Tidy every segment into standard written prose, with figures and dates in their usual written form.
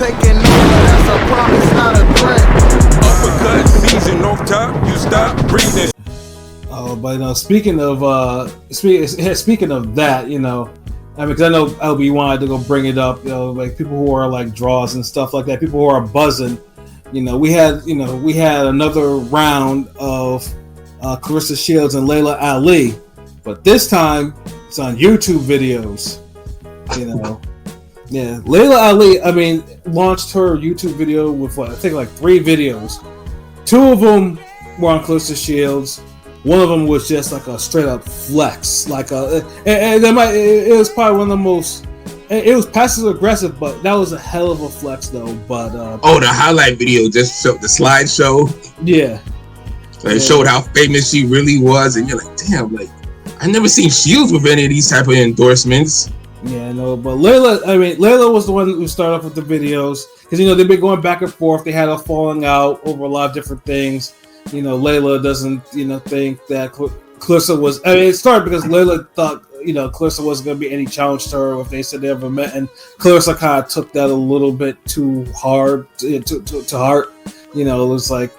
taking over, that's a promise, not a threat. Uppercut season off top, you stop breathing. Oh, but speaking of that, I mean, because I know LB wanted to go bring it up, like people who are like draws and stuff like that, people who are buzzing. We had another round of Claressa Shields and Laila Ali, but this time it's on YouTube videos. Yeah, Laila Ali, I mean, launched her YouTube video with I think like 3 videos. 2 of them were on Claressa Shields. One of them was just like a straight up flex, it was probably one of the most. It was passive aggressive, but that was a hell of a flex though. But the highlight video just showed the slideshow. Yeah, it showed how famous she really was, and you're like, damn, like I never seen Shields with any of these type of endorsements. Yeah, no, but Laila was the one who started off with the videos because they've been going back and forth. They had a falling out over a lot of different things. Laila doesn't think that Claressa was. I mean, it started because Laila thought Claressa wasn't going to be any challenge to her if they said they ever met, and Claressa kind of took that a little bit too hard to heart. It was like,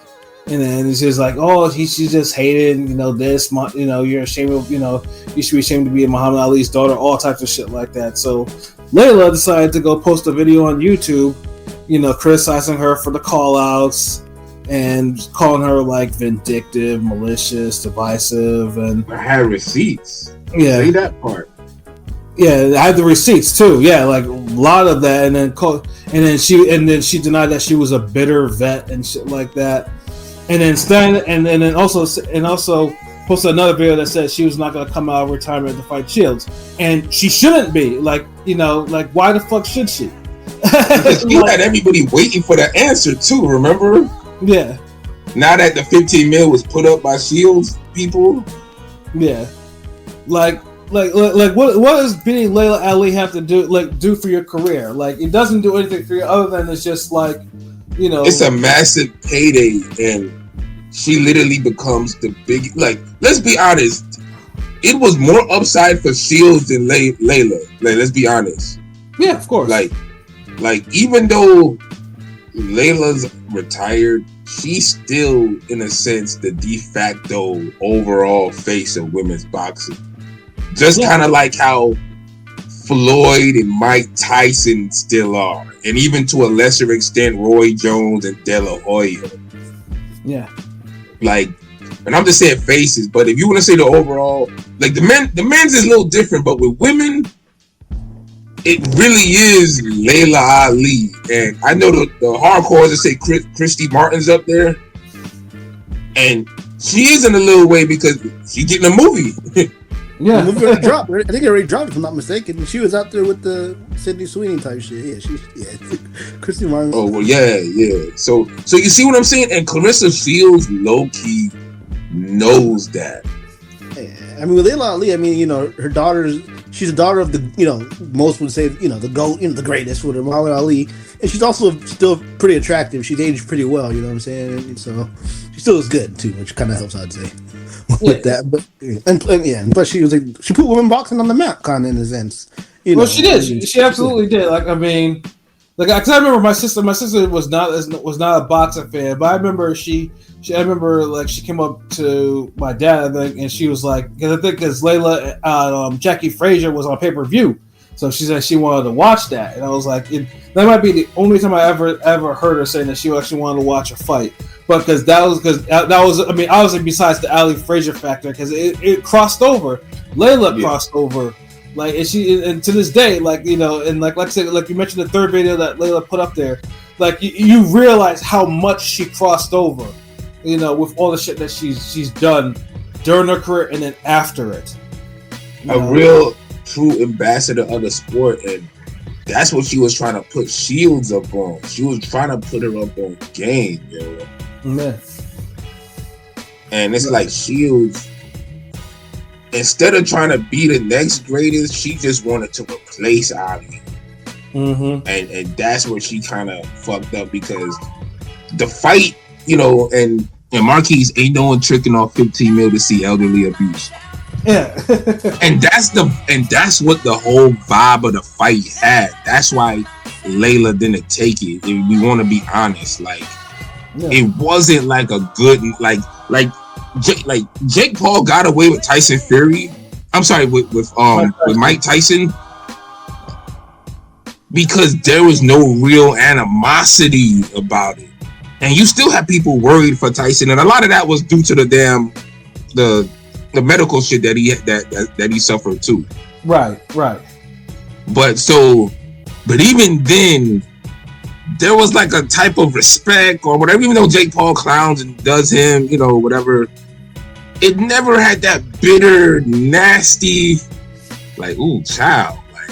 and then she's like, oh, she just hated this. You're ashamed of you should be ashamed to be Muhammad Ali's daughter. All types of shit like that. So Laila decided to go post a video on YouTube, criticizing her for the call outs and calling her like vindictive, malicious, divisive, and I had receipts. Yeah, say that part. Yeah, I had the receipts too. Yeah, like a lot of that, and then she denied that she was a bitter vet and shit like that, and then also posted another video that said she was not going to come out of retirement to fight Shields, and she shouldn't be. Like why the fuck should she? Because you had everybody waiting for the answer too. Remember? Yeah. Now that the 15 mil was put up by Shields people. Yeah. Like what does beating Laila Ali have to do for your career? Like it doesn't do anything for you other than it's just like it's a massive payday, and she literally becomes the big. Like, let's be honest, it was more upside for Shields than Laila. Like, let's be honest. Yeah, of course. Like even though Layla's retired, she's still, in a sense, the de facto overall face of women's boxing. Just kind of like how Floyd and Mike Tyson still are, and even to a lesser extent, Roy Jones and De La Hoya. Yeah. Like, and I'm just saying faces, but if you want to say the overall, like the men's is a little different, but with women, it really is Laila Ali. And I know the hardcores that say Christy Martin's up there, and she is in a little way because she's getting a movie. Yeah, the movie already dropped. I think it already dropped, if I'm not mistaken. She was out there with the Sydney Sweeney type shit. Yeah, Christy Martin. Oh well, yeah. So you see what I'm saying? And Claressa Shields low key knows that. Yeah, I mean, with Laila Ali, I mean, her daughter's. She's a daughter of the, most would say, the GOAT, the greatest, with Muhammad Ali, and she's also still pretty attractive. She's aged pretty well, you know what I'm saying? And so she still is good too, which kind of helps, I'd say, with that. But and plus she was like, she put women boxing on the map, kind of in a sense. Well, she did. She absolutely did. Like, I mean, because I remember my sister was not a boxing fan, but I remember she came up to my dad, I think, and she was like, because Laila, Jackie Frazier was on pay-per-view, so she said she wanted to watch that, and I was like, that might be the only time I ever heard her saying that she actually wanted to watch a fight, but because that was, I mean, obviously besides the Ali Frazier factor, because it crossed over, Laila crossed over. Like, and to this day, like, and like I said, like you mentioned the third video that Laila put up there, like you realize how much she crossed over, with all the shit that she's done during her career and then after it. A real true ambassador of the sport, and that's what she was trying to put Shields up on. She was trying to put her up on game, Yeah. And it's like Shields, instead of trying to be the next greatest, she just wanted to replace Ali. Mm-hmm. And that's where she kind of fucked up, because the fight, and Marquise ain't no one tricking off 15 mil to see elderly abuse. Yeah. and that's what the whole vibe of the fight had. That's why Laila didn't take it. If we want to be honest, like it wasn't like a good like Jake Paul got away with Tyson Fury. I'm sorry, with Mike Tyson, because there was no real animosity about it, and you still have people worried for Tyson, and a lot of that was due to the medical shit that he suffered too. Right. But even then, there was like a type of respect or whatever. Even though Jake Paul clowns and does him, you know, whatever, it never had that bitter, nasty, like, ooh, child, like,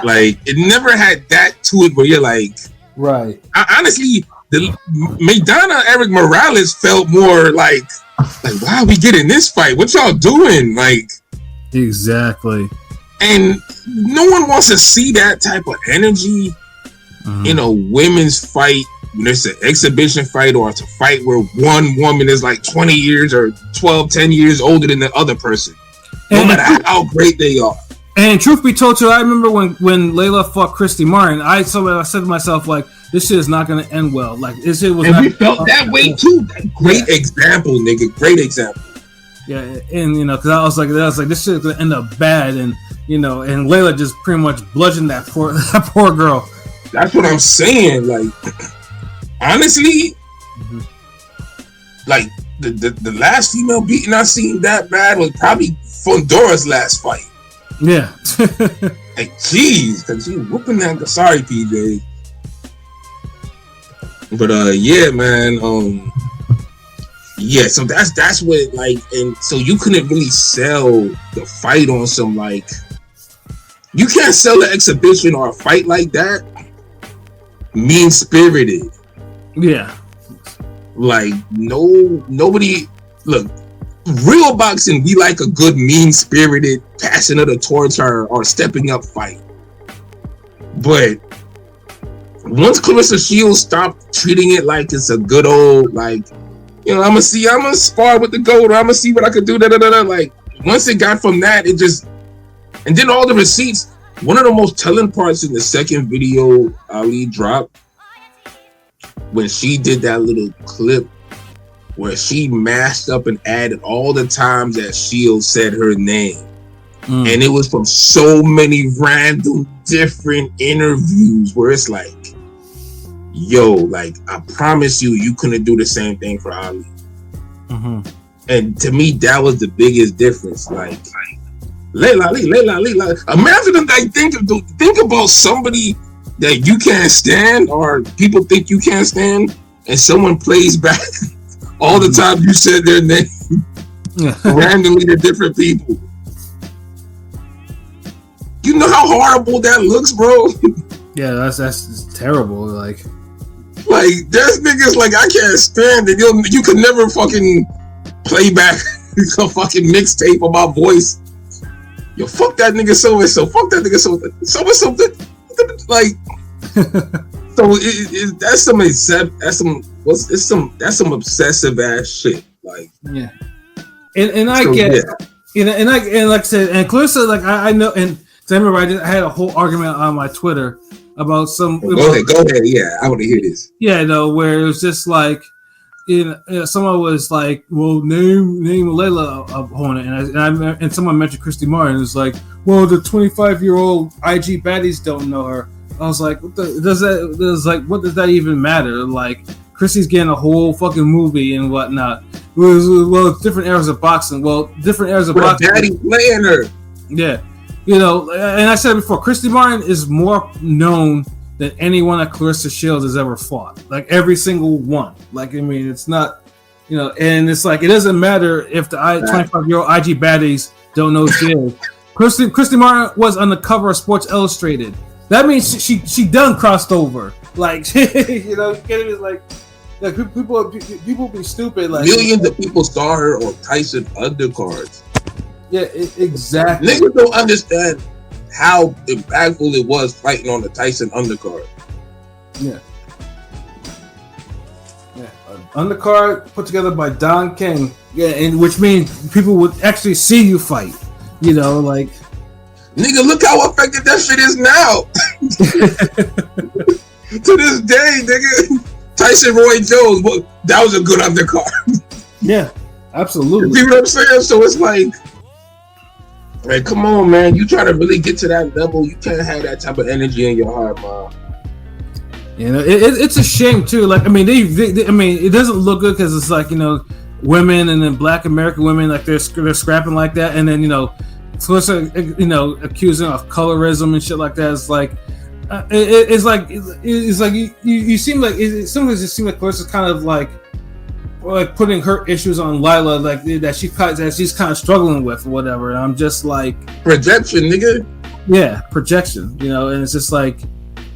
like it never had that to it where you're like, right. Honestly, the Maidana Eric Morales felt more like, why are we getting this fight? What y'all doing? Like, exactly. And no one wants to see that type of energy in a women's fight when it's an exhibition fight or it's a fight where one woman is like 20 years or 10 years older than the other person. No matter how great they are. And truth be told, too, I remember when Laila fought Christy Martin, I said to myself, like, this shit is not going to end well. Like, this shit was. And we felt that way too. Great example, nigga. Great example. Yeah, and you know, because I was like, this shit is going to end up bad, and you know, and Laila just pretty much bludgeoned that poor girl. That's what I'm saying. Like, honestly, like the last female beating I seen that bad was probably Fondora's last fight. Yeah. Like, jeez, because she whooping that. Sorry, PJ. But yeah, man. Yeah, so that's what, like, and so you couldn't really sell the fight on some, like, you can't sell an exhibition or a fight like that mean spirited. Yeah. Like, nobody, look, real boxing, we like a good mean spirited, passionate or towards her or stepping up fight. But once Claressa Shields stopped treating it like it's a good old, like, you know, I'm gonna spar with the GOAT, or I'm gonna see what I could do, like, once it got from that, it just, and then all the receipts. One of the most telling parts in the second video Ali dropped, when she did that little clip where she mashed up and added all the times that Shields said her name. And it was from so many random different interviews where it's like, yo, like, I promise you couldn't do the same thing for Ali. And to me, that was the biggest difference. Like Laila. Imagine, like, think about somebody that you can't stand or people think you can't stand, and someone plays back all the time you said their name randomly to different people. You know how horrible that looks, bro? Yeah, that's terrible. Like there's niggas like I can't stand it. You could never fucking play back a fucking mixtape of my voice. Yo, fuck that nigga so and so. Fuck that nigga so and so. Like, so that's some obsessive ass shit. Like, yeah, and I get, you know, and like I said, and Claressa, like I know, and I remember I had a whole argument on my Twitter about some. Go ahead. Yeah, I want to hear this. Yeah, no, where it was just like, you know, someone was like, well, name Laila opponent, and someone mentioned Christy Martin. It was like, well, the 25-year-old IG baddies don't know her. I was like, what does that even matter? Like, Christy's getting a whole fucking movie and whatnot. Well, it's different eras of boxing. Daddy playing her. Yeah. You know, and I said before, Christy Martin is more known than anyone that Claressa Shields has ever fought. Like, every single one. Like, I mean, it's not, you know, and it's like, it doesn't matter if the 25-year-old IG baddies don't know Shields. Christy Martin was on the cover of Sports Illustrated. That means she done crossed over. Like, you know, it's like people be stupid. Like, millions of people saw her on Tyson undercards. Yeah, exactly. Niggas don't understand how impactful it was fighting on the Tyson undercard. Yeah. Undercard put together by Don King. Yeah, and which means people would actually see you fight. You know, like Nigga, look how effective that shit is now. To this day, nigga. Tyson Roy Jones, well, that was a good undercard. Yeah, absolutely. You see what I'm saying? So it's like, come on, man. You try to really get to that level, you can't have that type of energy in your heart, man. You know, it's a shame too. Like, I mean, they I mean, it doesn't look good because it's like, you know, women and then Black American women, like they're scrapping like that, and then, you know, Claressa, you know, accusing of colorism and shit like that. It's like, it's like you seem like sometimes it seems like Claressa's kind of like putting her issues on Laila, like that she's kind of struggling with or whatever. And I'm just like, projection, nigga. Yeah, projection. You know, and it's just like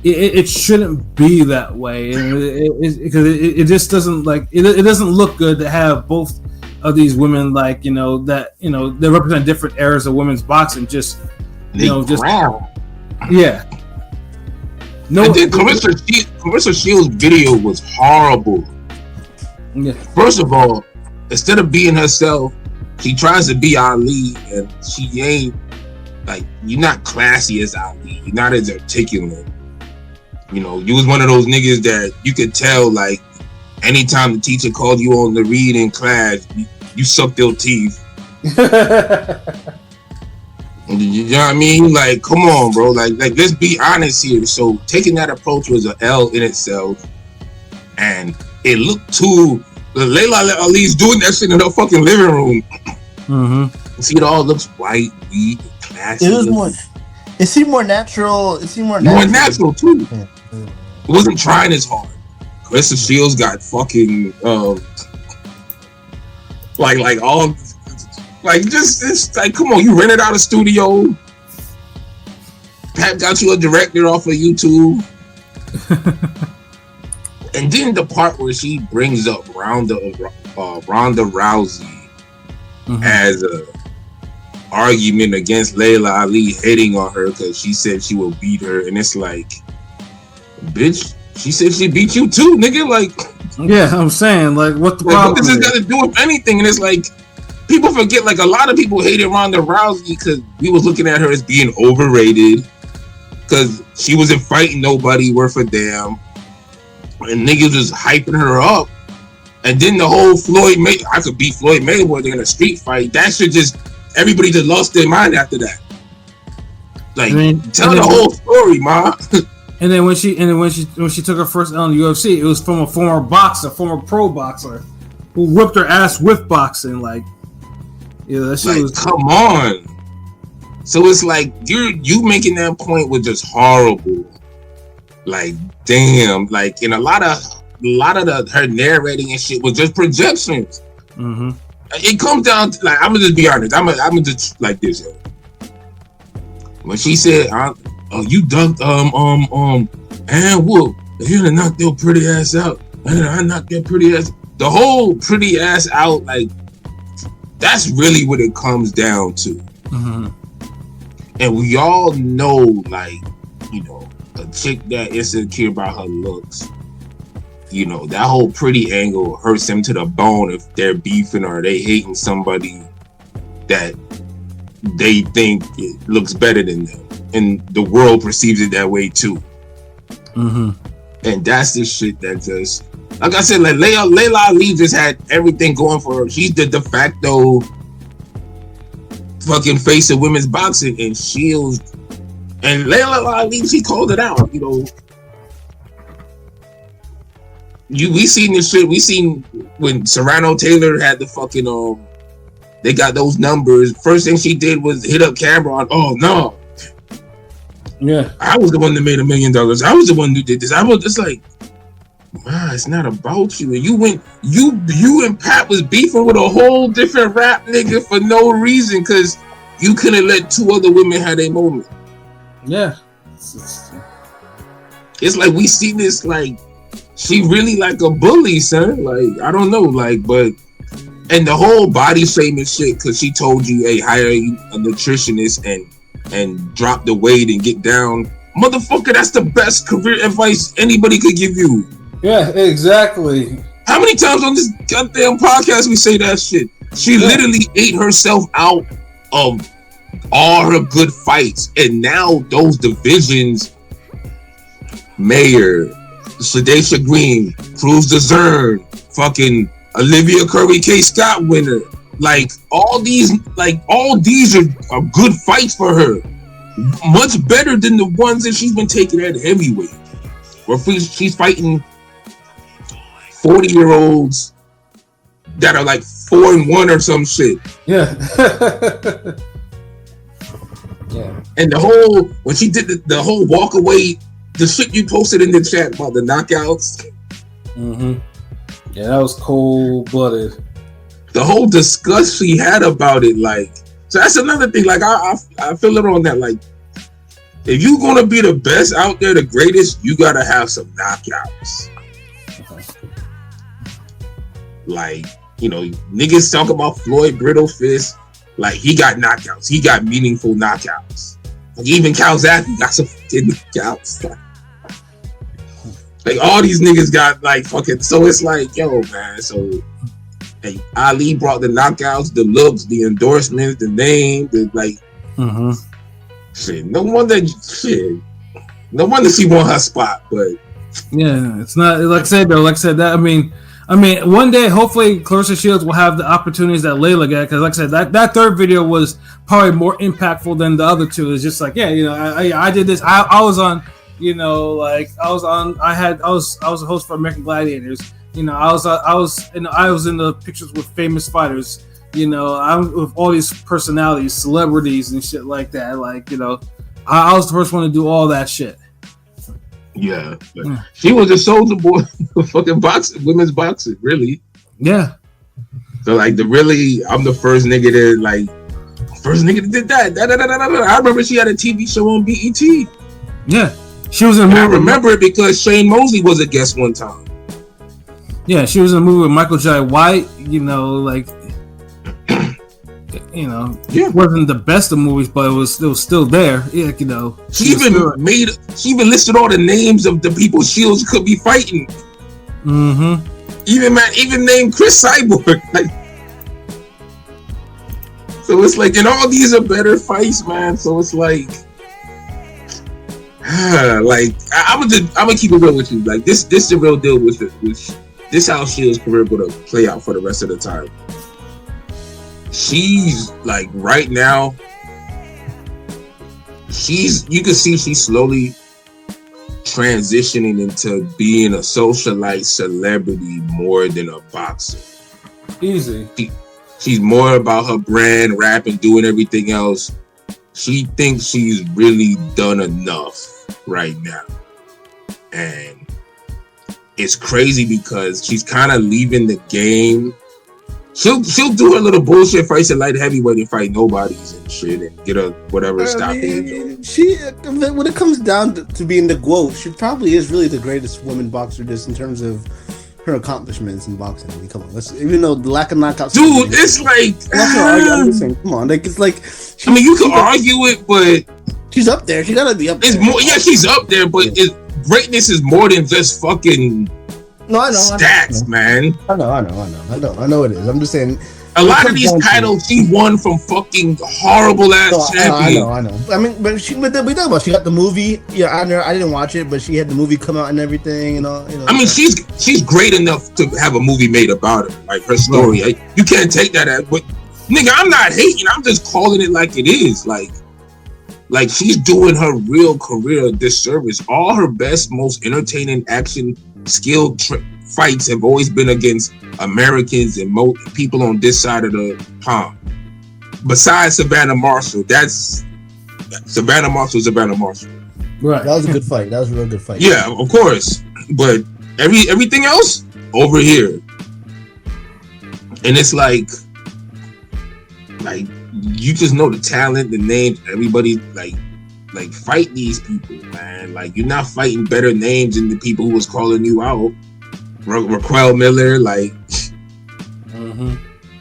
it shouldn't be that way, and because it just doesn't like it doesn't look good to have both of these women, like, you know, that, you know, they represent different eras of women's boxing. Just, you know, just yeah. No, and then Claressa Shields' video was horrible. Yeah. First of all, instead of being herself, she tries to be Ali, and she ain't. Like, you're not classy as Ali. You're not as articulate. You know, you was one of those niggas that you could tell, like, anytime the teacher called you on the read in class, you sucked your teeth. You know what I mean? Like, come on, bro. Like, let's be honest here. So, taking that approach was an L in itself, and it looked too. Laila Ali's doing that shit in her fucking living room. Mm-hmm. See, it all looks white, neat, classy. It was more. It seemed more natural. It seemed more natural too. Yeah. It wasn't trying as hard. Claressa Shields got fucking like all. Like, just, it's like, come on, you rented out a studio. Pat got you a director off of YouTube. And then the part where she brings up Ronda Rousey as a argument against Laila Ali hating on her because she said she will beat her. And it's like, bitch, she said she beat you too, nigga. Like, yeah, I'm saying, like, what the problem? What does this got to do with anything? And it's like, people forget, like, a lot of people hated Ronda Rousey because we was looking at her as being overrated because she wasn't fighting nobody worth a damn, and niggas was hyping her up. And then the whole I could beat Floyd Mayweather in a street fight. That shit just, everybody just lost their mind after that. Like, tell the whole story, ma. And then when she took her first L in the UFC, it was from a former pro boxer, who whipped her ass with boxing. Like, yeah, that shit was. Come on. So it's like you making that point was just horrible. Like, damn. Like, and a lot of her narrating and shit was just projections. Mm-hmm. It comes down to, like, I'm gonna just be honest. I'm gonna just like this. Yo. When she said, "Oh, you dunked and whoop, you knocked your pretty ass out, and I knocked your pretty ass." The whole pretty ass out, like, that's really what it comes down to. Mm-hmm. And we all know, like, you know, a chick that insecure about her looks, you know, that whole pretty angle hurts them to the bone if they're beefing or they hating somebody that they think it looks better than them. And the world perceives it that way too. Mm-hmm. And that's the shit that just, like I said, like Laila Ali just had everything going for her. She's the de facto fucking face of women's boxing, and Shields and Laila Ali, she called it out. You know, we seen this shit. We seen when Serrano Taylor had the fucking they got those numbers. First thing she did was hit up Cameron. Oh no. Yeah, I was the one that made $1 million. I was the one who did this. I was just like, nah, it's not about you. And you and Pat was beefing with a whole different rap nigga for no reason because you couldn't let two other women have their moment. Yeah. It's like we see this, like, she really like a bully, son. Like, I don't know, like, but, and the whole body shaming shit because she told you, hey, hire a nutritionist and drop the weight and get down. Motherfucker, that's the best career advice anybody could give you. Yeah, exactly. How many times on this goddamn podcast we say that shit? She literally ate herself out of all her good fights, and now those divisions, Mayer, Shadesha Green, Cruz DeZern, fucking Olivia Curry K. Scott winner, like all these are good fights for her, much better than the ones that she's been taking at heavyweight, where she's fighting 40-year-olds that are like 4-1 or some shit. Yeah. Yeah. And the whole, when she did the whole walk away, the shit you posted in the chat about the knockouts. Mm-hmm. Yeah, that was cold-blooded. The whole disgust she had about it, like, so that's another thing. Like, I feel it on that. Like, if you're gonna be the best out there, the greatest, you gotta have some knockouts. Like, you know, niggas talk about Floyd Brittle Fist. Like, he got knockouts. He got meaningful knockouts. Like, even Calzaghe got some fucking knockouts. Like, all these niggas got, like, fucking... So it's like, yo, man, so... Hey, Ali brought the knockouts, the looks, the endorsements, the name, the, like... Mm-hmm. Shit, no wonder she won her spot, but... Yeah, it's not... Like I said, that, I mean, one day, hopefully, Claressa Shields will have the opportunities that Laila got. Because, like I said, that third video was probably more impactful than the other two. It's just like, yeah, you know, I did this. I was on, you know, like I was a host for American Gladiators. You know, I was in the pictures with famous fighters. You know, I'm with all these personalities, celebrities, and shit like that. Like, you know, I was the first one to do all that shit. Yeah, she was a soldier boy for fucking boxing, women's boxing, really. Yeah. So like I'm the first nigga that did that. I remember she had a TV show on BET. Yeah, she was in a movie. I remember it because Shane Mosley was a guest one time. Yeah, she was in a movie with Michael Jai White. You know, like, you know, yeah. It wasn't the best of movies, but it was still there. Yeah, you know. She even listed all the names of the people Shields could be fighting. Mm-hmm. Even named Chris Cyborg. Like, so it's like, and all these are better fights, man. So it's like, like I'm gonna keep it real with you. Like this is the real deal with it. This how Shields' career gonna play out for the rest of the time. She's like right now. You can see she's slowly transitioning into being a socialite celebrity more than a boxer. Easy. She's more about her brand, rapping, doing everything else. She thinks she's really done enough right now, and it's crazy because she's kind of leaving the game. She'll do her little bullshit fights at light heavyweight and fight nobodies and shit and get a whatever stoppage. She, when it comes down to being the GOAT, she probably is really the greatest woman boxer just in terms of her accomplishments in boxing. I mean, come on, even though the lack of knockouts. Dude, it's like I'm just saying, come on, like it's like. I mean, you can argue it, but she's up there. She gotta be up there. It's more, yeah, she's up there, but greatness is more than just fucking. No, I know. Stats, man. I know it is. I'm just saying. A lot of these titles she won from fucking horrible ass champions. I know. I mean, but we talk about she got the movie. Yeah, I didn't watch it, but she had the movie come out and everything, and all. You know. I mean, she's great enough to have a movie made about her, like her story. Right. You can't take that as, but nigga, I'm not hating. I'm just calling it like it is. Like she's doing her real career a disservice. All her best, most entertaining action skilled fights have always been against Americans and people on this side of the pond. Besides Savannah Marshall, Savannah Marshall. Right. That was a good fight. That was a real good fight. Yeah, of course. But everything else over here, and it's like you just know the talent, the names, everybody like fight these people, man. Like you're not fighting better names than the people who was calling you out. Raquel Miller, like,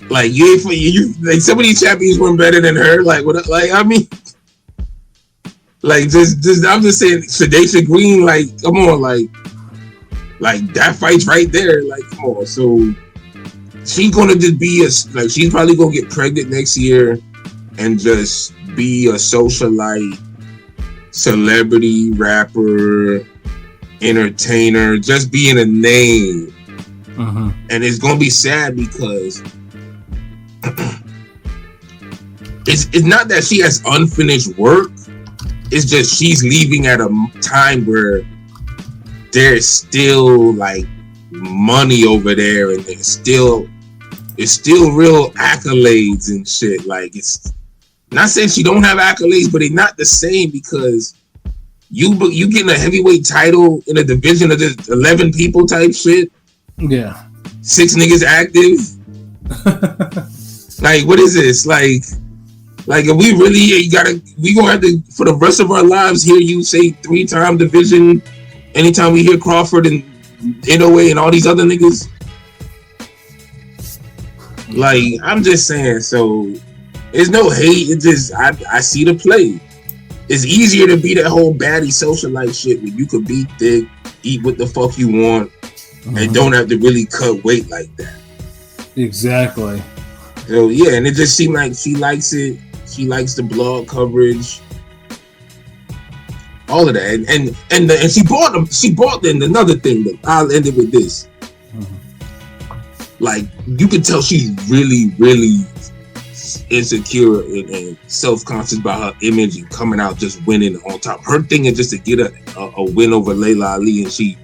like you like some of these champions weren't better than her. Like what? Like I mean, like just I'm just saying, Shadesha Green, like come on, like that fight's right there. Like come on, so she's gonna just be she's probably gonna get pregnant next year. and just be a socialite, celebrity, rapper, entertainer, just being a name. And it's gonna be sad because it's not that she has unfinished work. It's just she's leaving at a time where there's still like money over there, and it's still real accolades and shit. Like, it's not saying she don't have accolades, but they're not the same because you getting a heavyweight title in a division of just 11 people type shit. Yeah. 6 niggas active. Like, what is this? Like if we really we gonna have to, for the rest of our lives, hear you say 3-time division anytime we hear Crawford and Inoue and all these other niggas. Like, I'm just saying, so there's no hate. It just I see the play. It's easier to be that whole baddie socialite shit when you could be thick, eat what the fuck you want, and don't have to really cut weight like that. Exactly. So yeah, and it just seemed like she likes it. She likes the blog coverage, all of that, and she bought them. She bought them. Another thing, but I'll end it with this. Like, you can tell she's really, really insecure and self-conscious about her image and coming out just winning on top. Her thing is just to get a win over Laila Ali, and she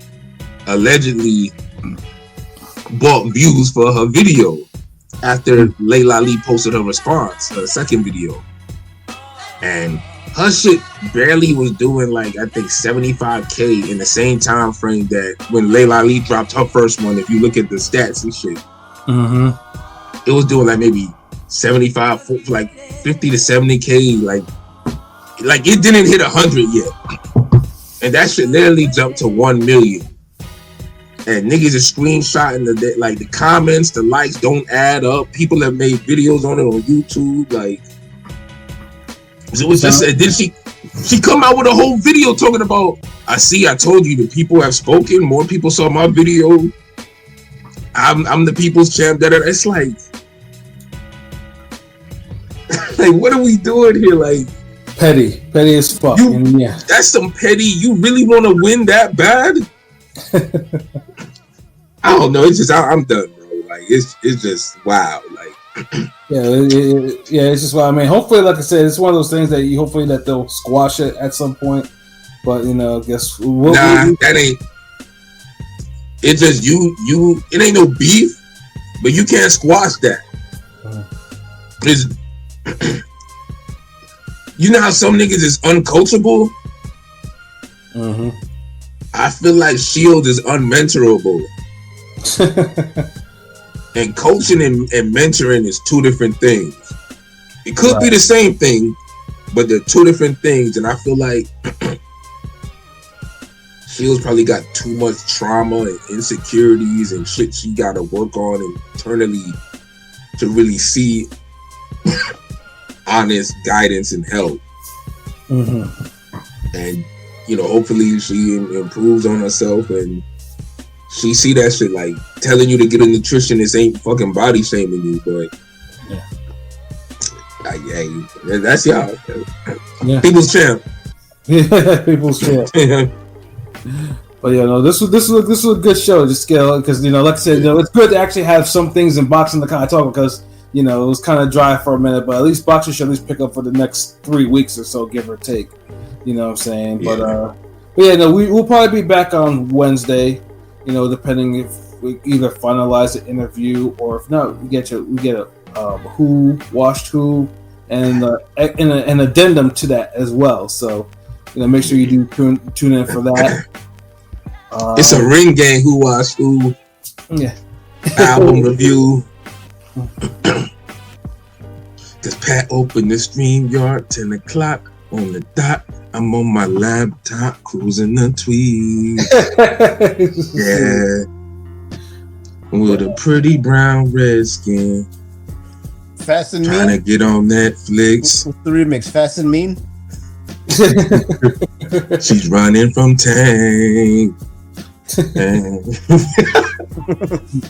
allegedly bought views for her video after Laila Ali posted her response, her second video. And her shit barely was doing, like, I think 75K in the same time frame that when Laila Ali dropped her first one. If you look at the stats and shit, it was doing like maybe 75, like 50 to 70K. Like it didn't hit 100 yet, and that shit literally jumped to 1 million. And niggas are screenshotting the comments, the likes don't add up. People have made videos on it on YouTube. Like, it was just, did she come out with a whole video talking about, I told you, the people have spoken, more people saw my video, I'm the people's champ. It's like what are we doing here? Like, petty as fuck. Yeah, that's some petty. You really want to win that bad? I don't know. It's just I'm done, bro. Like, it's just wow. Like, it's just what I mean. Hopefully, like I said, it's one of those things that hopefully that they'll squash it at some point. But I guess that ain't. It's just you. It ain't no beef, but you can't squash that. It's, you know how some niggas is uncoachable. I feel like Shield is unmentorable. And coaching and mentoring is two different things. It could be the same thing, but they're two different things. And I feel like Shield's probably got too much trauma and insecurities and shit she got to work on internally to really see honest guidance and help. And hopefully she improves on herself and she see that shit. Like, telling you to get a nutritionist ain't fucking body shaming you, but that's y'all. People's champ. People's champ. But this was a good show, just because like I said, it's good to actually have some things in boxing to kind of talk, because it was kind of dry for a minute, but at least boxing should at least pick up for the next 3 weeks or so, give or take. You know what I'm saying? Yeah. We'll probably be back on Wednesday. Depending if we either finalize the interview or if not, we get a who watched who and an addendum to that as well. So make sure you do tune in for that. It's a ring game. Who watched who? Yeah. Album review. Cause Pat opened the StreamYard 10 o'clock on the dot. I'm on my laptop cruising the tweet. Yeah. With a pretty brown red skin. Fast and Trying Mean. to get on Netflix. What's the remix? Fast and Mean. She's running from Tank. And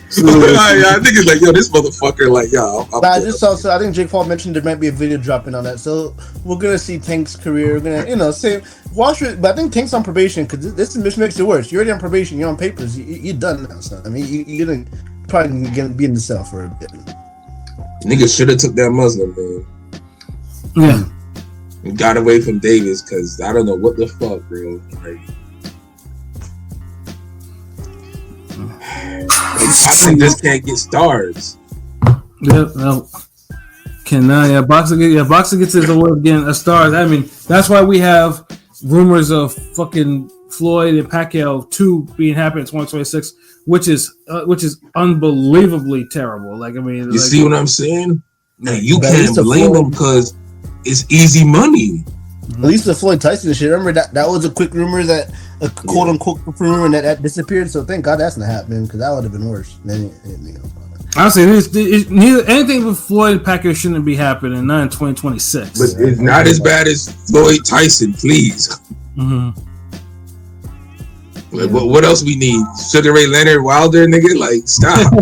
I think it's like, yo, this motherfucker, like, yo. I just saw. So I think Jake Paul mentioned there might be a video dropping on that. So we're gonna see Tank's career. We're gonna, say Wall Street. But I think Tank's on probation because this makes it worse. You're already on probation. You're on papers. You're done now. So I mean, you're gonna probably gonna be in the cell for a bit. Niggas should have took that Muslim, man. Yeah. And got away from Davis because I don't know what the fuck, bro. Like boxing just can't get stars. Yeah, no. Boxing gets his way of getting a stars. I mean, that's why we have rumors of fucking Floyd and Pacquiao 2 being happening in 2026, which is unbelievably terrible. Like, I mean, you see what I'm saying? And you can't blame them because it's easy money. At least the Floyd Tyson shit. Remember that was a quick rumor, that a quote unquote rumor, and that disappeared. So thank God that's not happening, because that would have been worse. Honestly, anything with Floyd and Pacquiao shouldn't be happening, not in 2026. But it's not as bad as Floyd Tyson, please. Mm-hmm. Like, what else we need? Sugar Ray Leonard, Wilder, nigga? Like, stop.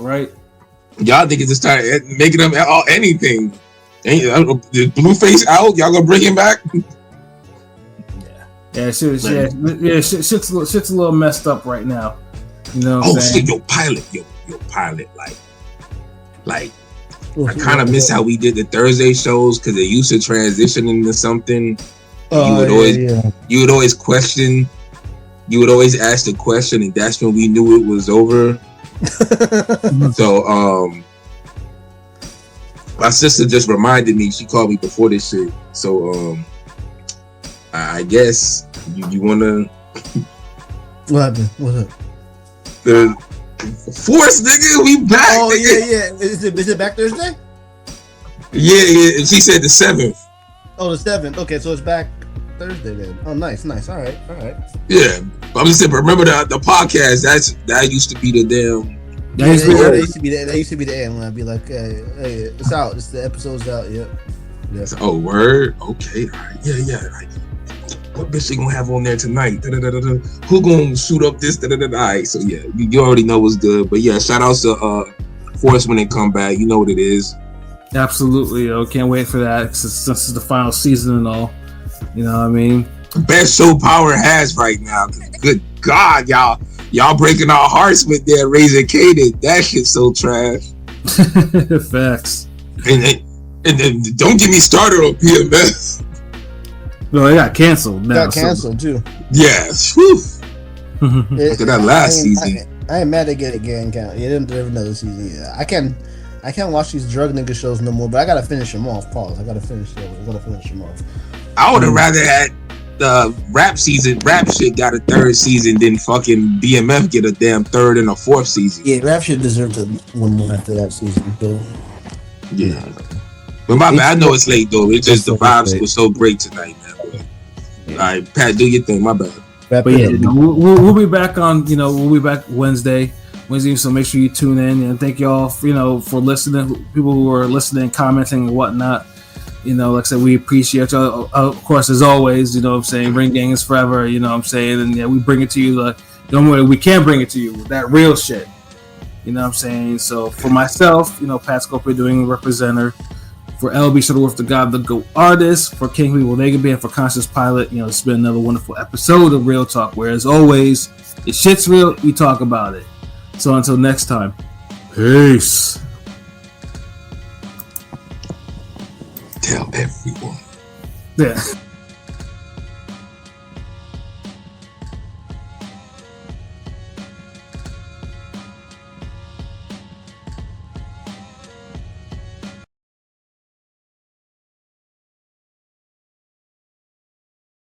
Right. Y'all think it's just start making them anything. The Blueface out? Y'all gonna bring him back? Yeah, shit's a little messed up right now. You know what I'm saying? Shit, yo, pilot, like I kind of miss how we did the Thursday shows because they used to transition into something. You would always question. You would always ask the question, and that's when we knew it was over. So, my sister just reminded me. She called me before this shit. So, I guess you wanna. What happened? What's up? The Force, nigga, we back. Oh, nigga. yeah. Is it back Thursday? Yeah. She said the 7th. Oh, the 7th. Okay, so it's back Thursday then. Oh, nice. All right. Yeah, I'm just saying. But remember the podcast? That used to be the damn. That used to be the end when I'd be like, hey, it's out. The episode's out. Yep. Oh, word. Okay. All right. Yeah. Like, what bitch they gonna have on there tonight? Da-da-da-da-da. Who gonna shoot up this? Da-da-da-da. All right. So yeah, you already know what's good. But yeah, shout outs to Force when they come back. You know what it is. Absolutely. Can't wait for that since this is the final season and all. You know what I mean? Best show Power has right now. Good God, y'all breaking our hearts with that Raising Kanan. That shit's so trash. Facts. And don't get me started on PMS. No, it got canceled now. Too. Yeah. After that last season. I ain't mad at getting count. You didn't deserve another season. Yeah, I can't watch these drug nigga shows no more, but I gotta finish them off. Pause. I gotta finish them off. I would have rather had the rap shit got a 3rd season than fucking BMF get a damn 3rd and a 4th season. Yeah, rap shit deserved to win more after that season. So. Yeah. But my bad, I know it's late though. It's just the vibes was so great tonight, man. All right, Pat, do your thing. My bad. But yeah, we'll be back on. We'll be back Wednesday. So make sure you tune in, and thank y'all for listening. People who are listening, commenting, and whatnot. Like I said, we appreciate y'all. Of course, as always, what I'm saying, Ring Gang is forever. What I'm saying, and yeah, we bring it to you. Don't worry, we can bring it to you with that real shit. What I'm saying. So for myself, Pat Scoper doing Representer. For LB Shuttleworth, the God, the Go Artist. For King Lee Bodega Band, for Conscious Pilot. It's been another wonderful episode of Real Talk, where as always, if shit's real, we talk about it. So until next time, peace. Tell everyone. Yeah.